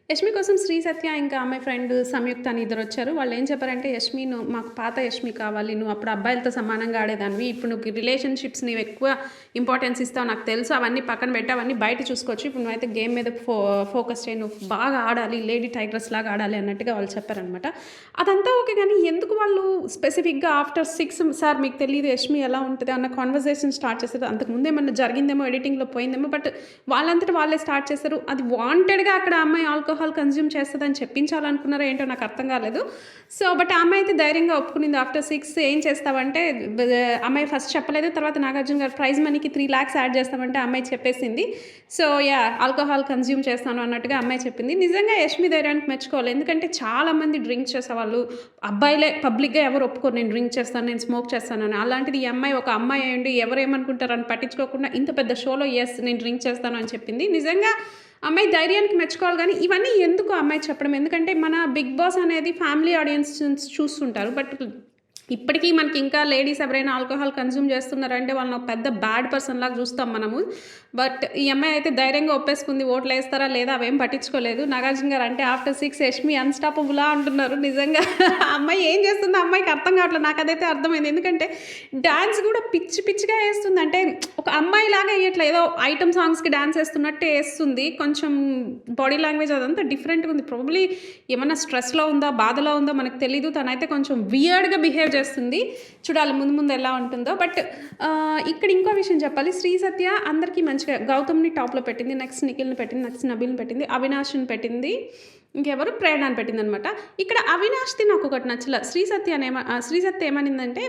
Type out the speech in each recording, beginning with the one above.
యష్మి కోసం శ్రీ సత్య ఇంకా అమ్మాయి ఫ్రెండ్ సంయుక్త అని ఇద్దరొచ్చారు. వాళ్ళేం చెప్పారంటే, "యష్మి మాకు పాత యష్మి కావాలి. నువ్వు అప్పుడు అబ్బాయిలతో సమానంగా ఆడేదానివి. ఇప్పుడు నువ్వు రిలేషన్‌షిప్స్ నీవెక్కువ ఇంపార్టెన్స్ ఇస్తావు నాకు తెలుసు. అవన్నీ పక్కన పెట్టి అవన్నీ బయట చూసుకోవచ్చు. ఇప్పుడు నువ్వైతే గేమ్ మీద ఫోకస్ చేయి. నువ్వు బాగా ఆడాలి. లేడీ టైగర్స్ లాగా ఆడాలి" అన్నట్టుగా వాళ్ళు చెప్పారనమాట. అదంతా ఓకే గానీ, ఎందుకు వాళ్ళు స్పెసిఫిక్‌గా ఆఫ్టర్ 6 సార్ మీకు తెలీదు యష్మి ఎలా ఉంటది అన్న కాన్వర్జేషన్ స్టార్ట్ చేశారు. అంతకుముందు ఏమన్నా జరిగిందేమో, ఎడిటింగ్‌లో పోయిందేమో. బట్ వాళ్ళంతట వాళ్ళే స్టార్ట్ చేశారు. అది వాంటెడ్‌గా అక్కడ ఆ అమ్మాయి ఆల్కహాల్ కన్జ్యూమ్ చేస్తదని చెప్పించాలనుకున్నారో ఏంటో నాకు అర్థం కాలేదు. సో, బట్ ఆ అమ్మాయి అయితే ధైర్యంగా ఒప్పుకునింది. ఆఫ్టర్ 6 ఏం చేస్తావంటే అమ్మాయి ఫస్ట్ చెప్పలేదు. తర్వాత నాగార్జున గారు ప్రైజ్ మనీకి 3,00,000 యాడ్ చేస్తామంటే ఆ అమ్మాయి చెప్పేసింది. సో, ఆల్కహాల్ కన్జ్యూమ్ చేస్తాను అన్నట్టుగా అమ్మాయి చెప్పింది. నిజంగా యష్మి ధైర్యానికి మెచ్చుకోవాలి. ఎందుకంటే చాలామంది డ్రింక్ చేసేవాళ్ళు అబ్బాయిలే పబ్లిక్‌గా ఎవరు ఒప్పుకోరు నేను డ్రింక్ చేస్తాను, నేను స్మోక్ చేస్తానని. అలాంటిది ఈ అమ్మాయి ఒక అమ్మాయి అయ్యుండి ఎవరేమనుకుంటారని పట్టించుకోకుండా ఇంత పెద్ద షోలో నేను డ్రింక్ చేస్తాను అని చెప్పింది. నిజంగా అమ్మాయి ధైర్యానికి మెచ్చుకోవాలి గానీ, ఇవన్నీ ఎందుకు ఆ అమ్మాయి చెప్పడం? ఎందుకంటే మన 'బిగ్ బాస్' అనేది ఫ్యామిలీ ఆడియన్స్ చూస్తుంటారు. బట్ ఇప్పటికీ మనకి ఇంకా లేడీస్ ఎవరైనా ఆల్కహాల్ కన్జ్యూమ్ చేస్తున్నారంటే వాళ్ళని ఒక పెద్ద బ్యాడ్ పర్సన్ లాగా చూస్తాం మనము. బట్ ఈ అమ్మాయి అయితే ధైర్యంగా ఒప్పేసుకుంది. ఓట్లేస్తారా లేదా అవేం పట్టించుకోలేదు. నాగార్జున గారు అంటే ఆఫ్టర్ 6 యష్మి అన్‌స్టాపబులా అంటున్నారు. నిజంగా ఆ అమ్మాయి ఏం చేస్తుందో ఆ అమ్మాయికి అర్థం కావట్లేదు. నాకదైతే అర్థమైంది. ఎందుకంటే డాన్స్ కూడా పిచ్చి పిచ్చిగా ఏస్తుంది. అంటే ఒక అమ్మాయిలాగా ఎయట్లే. ఏదో ఐటెమ్ సాంగ్స్‌కి డాన్స్ ఏస్తున్నట్టే ఏస్తుంది. కొంచెం బాడీ లాంగ్వేజ్ అదంతా డిఫరెంట్‌గా ఉంది. ప్రాబబ్లీ ఏమన్నా స్ట్రెస్‌లో ఉందా, బాధలో ఉందో మనకు తెలీదు. తనైతే కొంచెం వియర్డ్‌గా బిహేవ్ చేస్తుంది. చూడాలి ముందు ముందు ఎలా ఉంటుందో. బట్ ఇక్కడ ఇంకో విషయం చెప్పాలి. శ్రీ సత్య అందరికీ మంచిగా గౌతమ్‌ని టాప్‌లో పెట్టింది. నెక్స్ట్ నిఖిల్‌ని పెట్టింది. నెక్స్ట్ నబీల్‌ని పెట్టింది. అవినాష్‌ని పెట్టింది. ఇంకెవరు ప్రేరణని పెట్టిందనమాట. ఇక్కడ అవినాష్‌ది నాకొకటి నచ్చల. శ్రీ సత్య ఏమనిందంటే,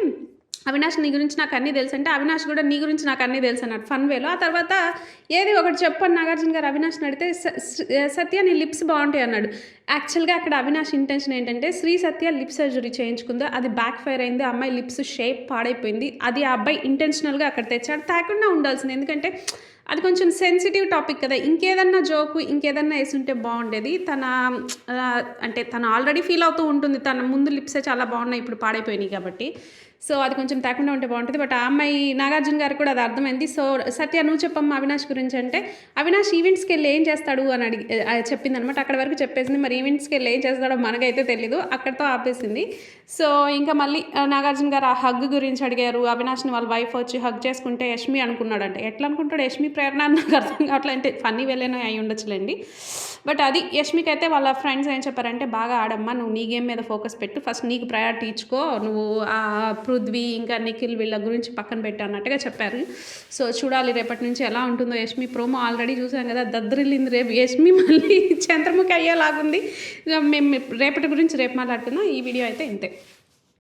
అవినాష్ నీ గురించి నాకు అన్నీ తెలుసు అంటే, అవినాష్ కూడా నీ గురించి నాకు అన్నీ తెలుసు అన్నాడు ఫన్ వేలో. ఆ తర్వాత ఏది ఒకటి చెప్పు అని నాగార్జున గారు అవినాష్‌ని అడిగితే సత్య నీ లిప్స్ బాగుంటాయి అన్నాడు. యాక్చువల్‌గా అక్కడ అవినాష్ ఇంటెన్షన్ ఏంటంటే, శ్రీ సత్య లిప్ సర్జరీ చేయించుకుందో అది బ్యాక్ ఫైర్ అయింది. ఆ అమ్మాయి లిప్స్ షేప్ పాడైపోయింది. అది ఆ అబ్బాయి ఇంటెన్షనల్‌గా అక్కడ తెచ్చాడు. తేకుండా ఉండాల్సింది. ఎందుకంటే అది కొంచెం సెన్సిటివ్ టాపిక్ కదా! ఇంకేదన్నా జోకు ఇంకేదన్నా యేసుంటే బాగుండేది. అంటే తను ఆల్రెడీ ఫీల్ అవుతూ ఉంటుంది. తన ముందు లిప్సే చాలా బాగున్నాయి. ఇప్పుడు పాడైపోయినాయి కాబట్టి. సో, అది కొంచెం తేకుండా ఉంటే బాగుంటది. బట్ ఆ అమ్మాయి నాగార్జున గారికి కూడా అది అర్థమైంది. సో, సత్య నువ్వు చెప్పమ్మా అవినాష్ గురించి అంటే, అవినాష్ ఈవెంట్స్‌కెళ్ళి ఏం చేస్తాడు అని చెప్పిందనమాట. అక్కడి వరకు చెప్పేసింది. మరి ఈవెంట్స్‌కెళ్ళి ఏం చేస్తాడో మనకైతే తెలీదు. అక్కడితో ఆపేసింది. సో, ఇంకా మళ్ళీ నాగార్జున గారు ఆ హగ్ గురించి అడిగారు. అవినాష్‌ని వాళ్ళ వైఫ్ వచ్చి హగ్ చేసుకుంటే యష్మి అనుకున్నాడంట. ఎట్లా అనుకుంటాడు యష్మి ప్రేరణ అని నాకు అర్థం కావట్లే. అంటే ఫన్నీ వేలోనే అయి ఉండొచ్చులేండి. బట్ అది యష్మికైతే వాళ్ళ ఫ్రెండ్స్ ఏం చెప్పారంటే, బాగా ఆడమ్మా నువ్వు నీ గేమ్ మీద ఫోకస్ పెట్టు. ఫస్ట్ నీకు ప్రయారిటీ ఇచ్చుకో. నువ్వు పృథ్వీ ఇంకా నిఖిల్ వీళ్ళ గురించి పక్కన పెట్టు అన్నట్టుగా చెప్పారు. సో, చూడాలి రేపటి నుంచి ఎలా ఉంటుందో. యష్మి ప్రోమో ఆల్రెడీ చూసాం కదా, దద్దరిల్లింది. రేపు యష్మి మళ్ళీ చంద్రముఖి అయ్యేలాగుంది. మేము రేపటి గురించి రేపు మాట్లాడుకుందాం. ఈ వీడియో అయితే ఇంతే.